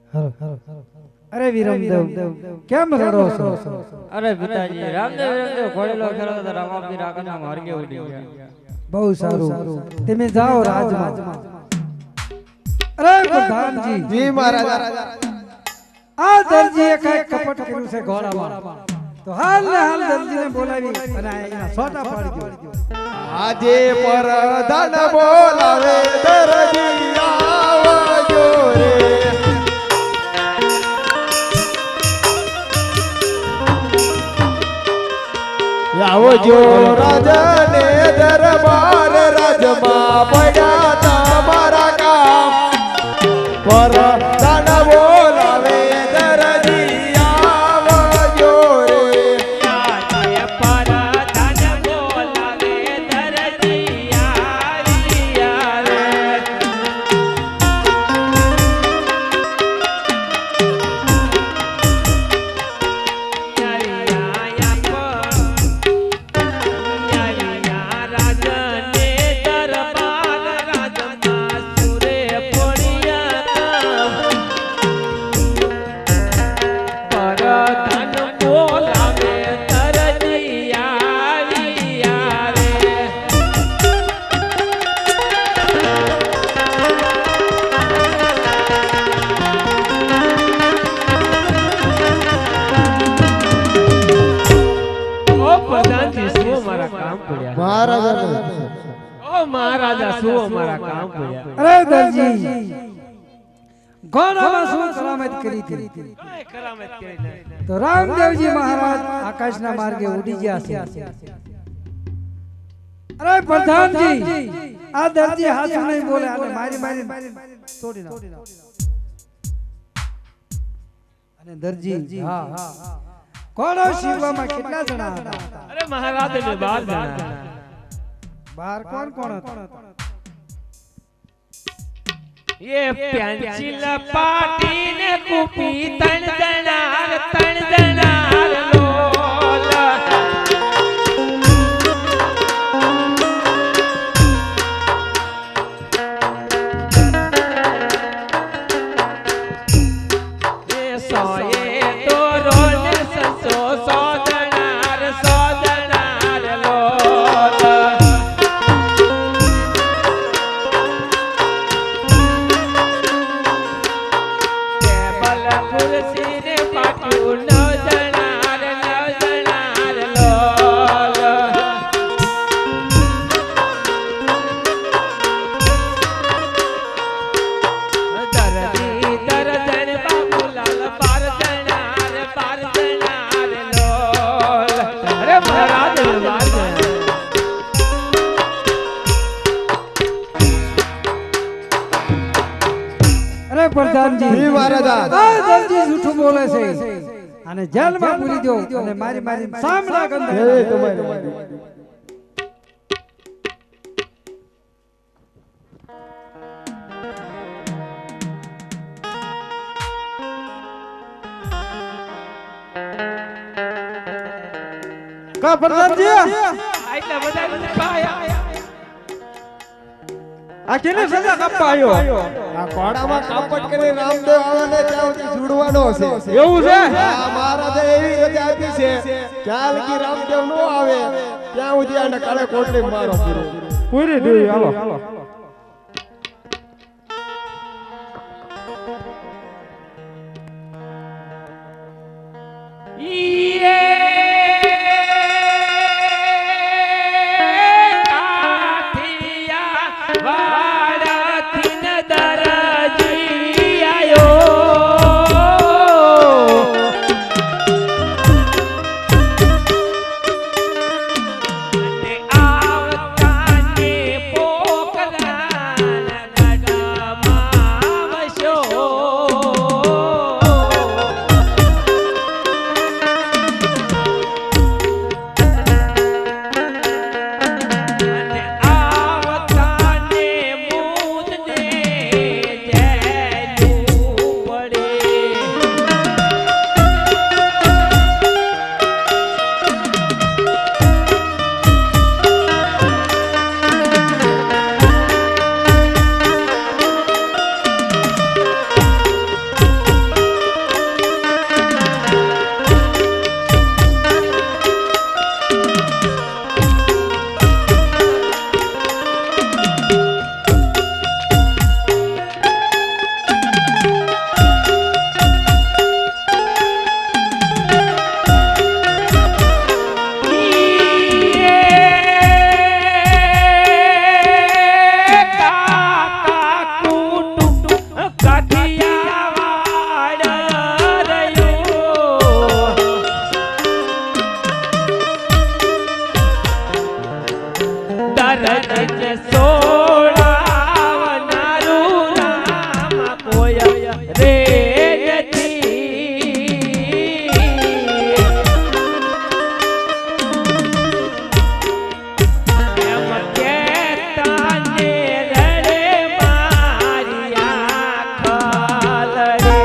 अरे वीरमदेव केम रड़ो छो? अरे पिताजी रामदेव वीरमदेव घोड़ेलो खेलो तो रामापी राकना मार्गे उड़ी गया। बहुत सारू તમે જાઓ રાજમાં। અરે પ્રધાનજી जी महाराज આ દરજીએ કઈ કપટ કર્યું છે ઘોડામાં તો હાલ ને હાલ દરજીને બોલાવી અને એના સોટા પાડી દો। આજે પરધાન બોલાવે દરજી આવજો રે આવજો રાજને દરબાર રાજમાં પડ્યા તમારા કામ પરધાન બોલાવે દરજી આવજો રે આજે પરધાન બોલાવે દરજી આવ્યા રે महाराजा सुओ मारा काम पड़ा। अरे दरजी घोड़ाમાં શું કરામત કરી હતી? करामत करे તો રામદેવજી મહારાજ આકાશના માર્ગે ઉડી ગયા છે। અરે પ્રધાનજી આ દરજી હાસુ નહીં બોલે અને મારી મારી તોડી નાખો। અને દરજી હા કોણ શિવવામાં કેટલા જણા હતા? अरे महाराज ने बात जाना બહાર કોણ કોણ હતા? ये पेंसिल पाटी ने कुपी तन दनार लोल ये सोए तो रोल ससो सोदनार लोल कुर्सी ने पाटू नौजनार लोल दर्दी दर्जन बाबूलाल पारजनार लोल। अरे महाराज અરે પ્રધાનજી જી મહારાજા આ દરજી જૂઠું બોલે છે અને જેલમાં પૂરી દો અને મારી મારી સામના ગંધ એ તમારી કા પ્રધાનજી આટલા બધા પાયા આ કેને સજા કાપવા આવ્યો? આ ઘોડામાં કાપટ કરી રામદેવ આવાને ત્યાં સુધી છોડવાનો છે એવું છે? આ મહારાજે એવી રજા આપી છે ક્યાં લગી રામદેવ નો આવે ત્યાં સુધી આને કાળે કોટડી મારો પૂરો પૂરી દે હાલો। આવતા ને પોકરા સોળાવનારું રામ કોઈ રે નથી એમ કહેતા ને રડે મારી આંખ લડે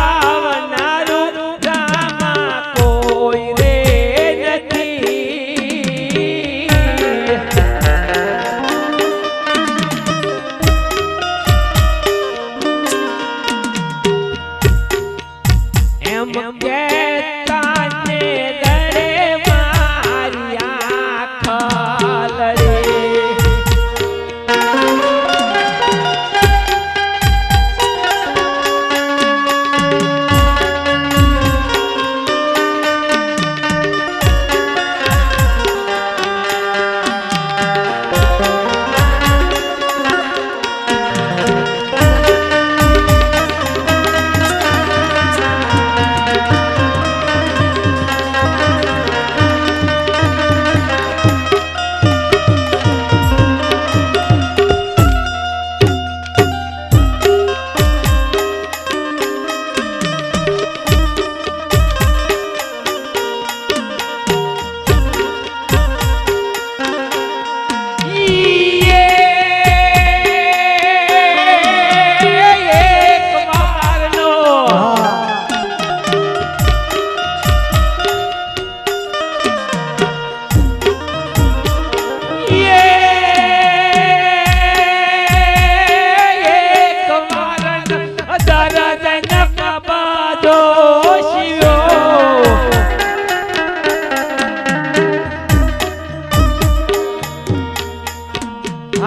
સોળાવનારું રામ કોઈ રે નથી એમ કહેતા ને રડે મારી આંખ લડે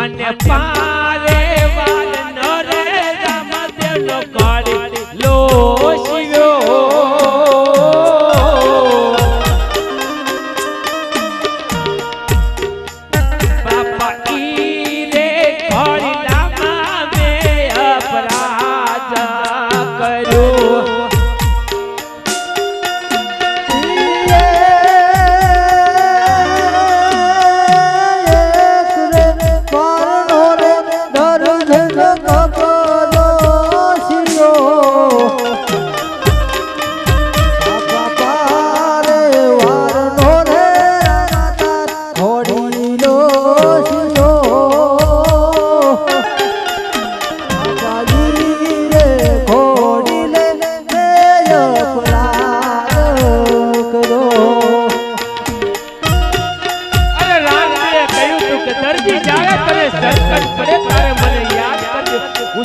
અને પારે વાર નરે રામદેવનો કાળી લો શિવ્યો બાપા ઈ રે કાળી લામા મે અપરાધ કર્યો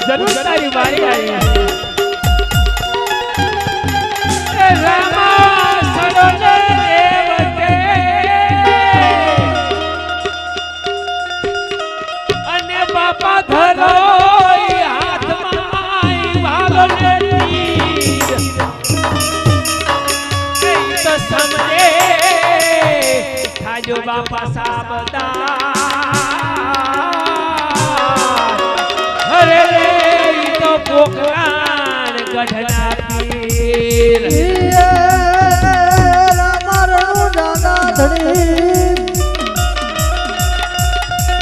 જરૂર તારી વારી આવી રામા સરોજ દેવ કે બાપા ધરો હાથમાં વાલો ને તીર એ તો સમજે થાજો બાપા સાબદાર અરે રે ઈ તો પોકરાણ ગઢના પીર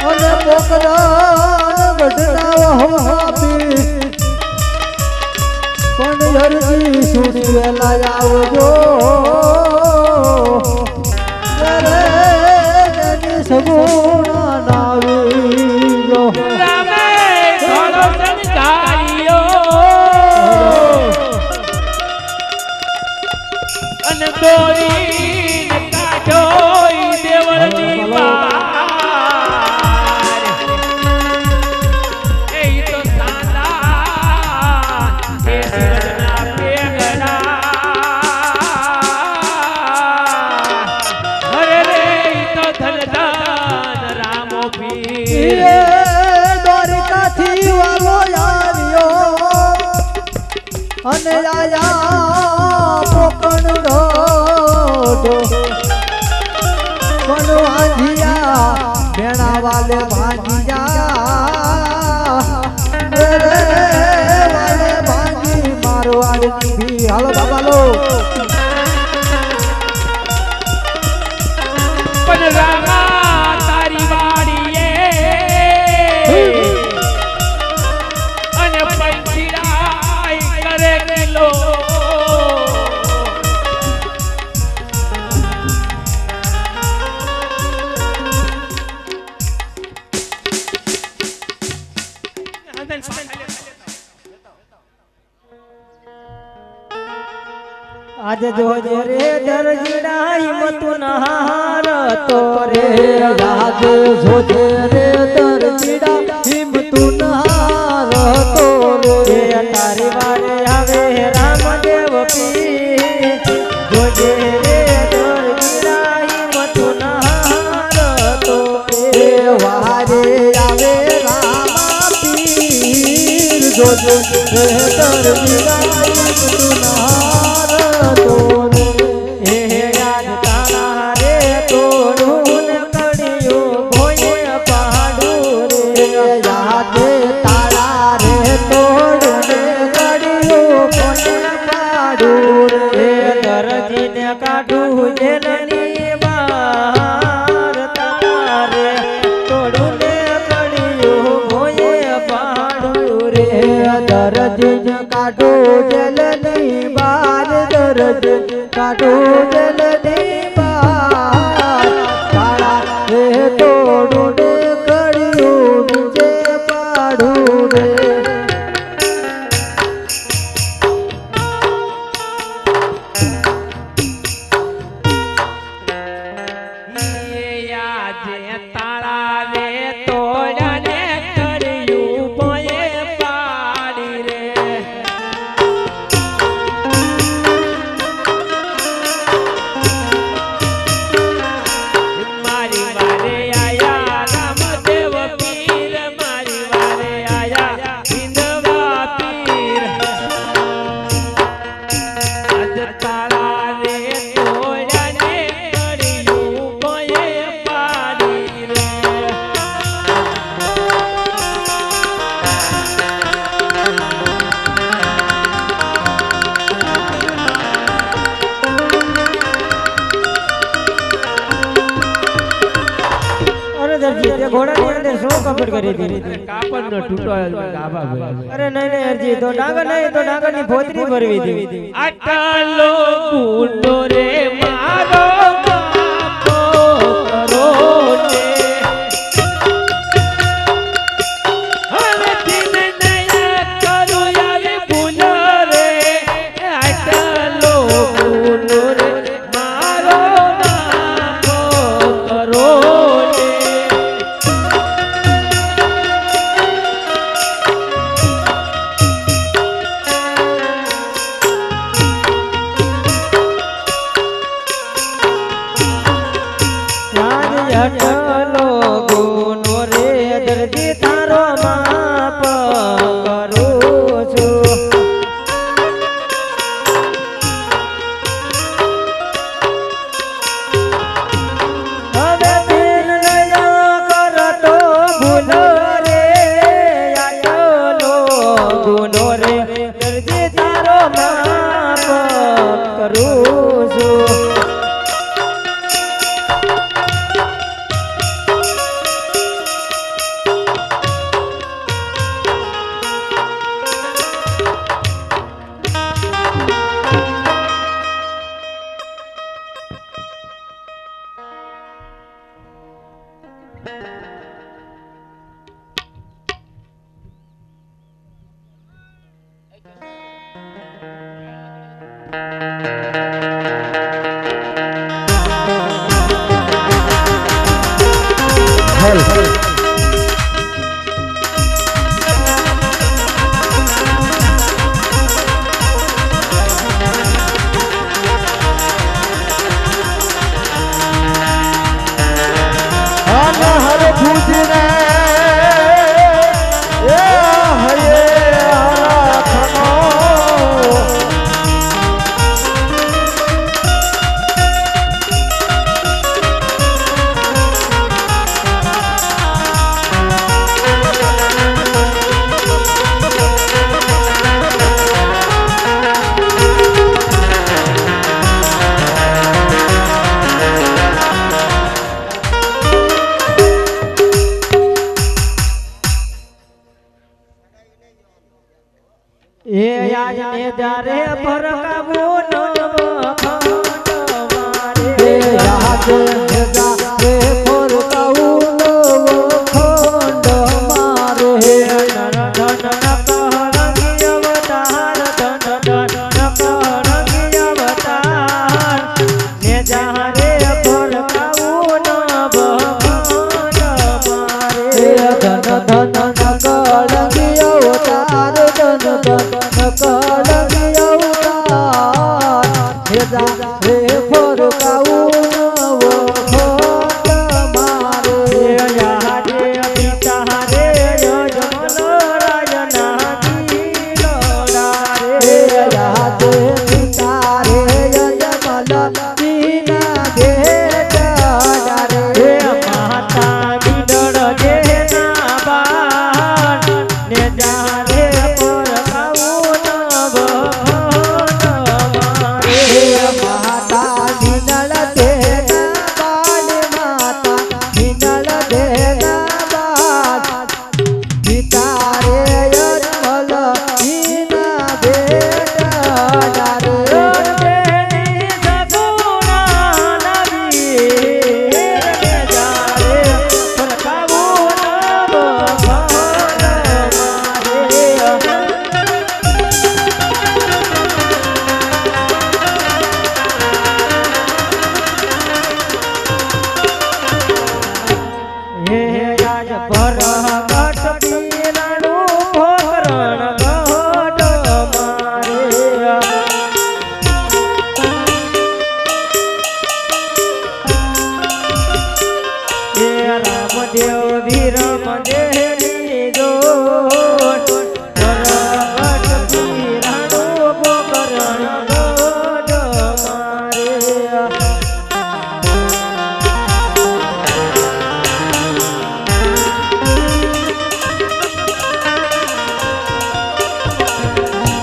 અને પોકરા ગઢના હમાપી પણ હરજી સુની વેલા આવજો રે જની સગુણા નાવીજો રામે ઘોડો સંગાળ્યો અને દોરીને કાઢો ઈ દેવળની પાર એ તો સાદા એ સુરજના પેગડા અરે રે ઈ તો ધનધન રામો પીર દ્વારિકાથી વાલો આવ્યો અને આયા પોકણ રોડો પણ વાંજિયા ભેણા વાલે ભાંજિયા રે વાલે ભાંજી મારવાડની ભી હાલો બાબા લો પણ રામા તારી વાડીએ અને પંચીરાય કરે કિલો આજે જોજે રે દરજીડા હિંમતું નહાર તો રે આજે જોજે રે દરજીડા હિંમતું નહાર તો રે તારી વારે આવે રામદેવ પીર જોજે રે દરજીડા હિંમતું નહાર તો રે વારે આવે રામા પીર જોજે રે દરજીડા હિંમતું નહાર કાઢું જેલની બાર તારે તોડું ને કડિયું ભોયે પાડું રે દરજ કાઢું જેલની બાર દરજ કાઢું જેલની બાર કાળા રે તોડું ને કડિયું નીચે પાડું રે ઘોડાની અંદર શું કપડ કરી દીધી કાપડનો ટૂટો ગાભા ભર્યા અરે નહીં નહીં અરજી તો ડાંગર નહીં તો ડાંગરની ફોતરી ભરવી દીધી આટલો ગુંડો રે મારો બાપો કરો ને હવે દિન નયા કરું આવી ભૂલ રે આટલો ગુંડો રે મારો બાપો કરો રાજ તારો માપ કરું છું હવે દિલ નયા કરતો ભૂલો રે આટલો ગુનો રે દરજી તારો માપ કરું છું એ આજ ને જારે ભરકાવું નવ ખંડ મારે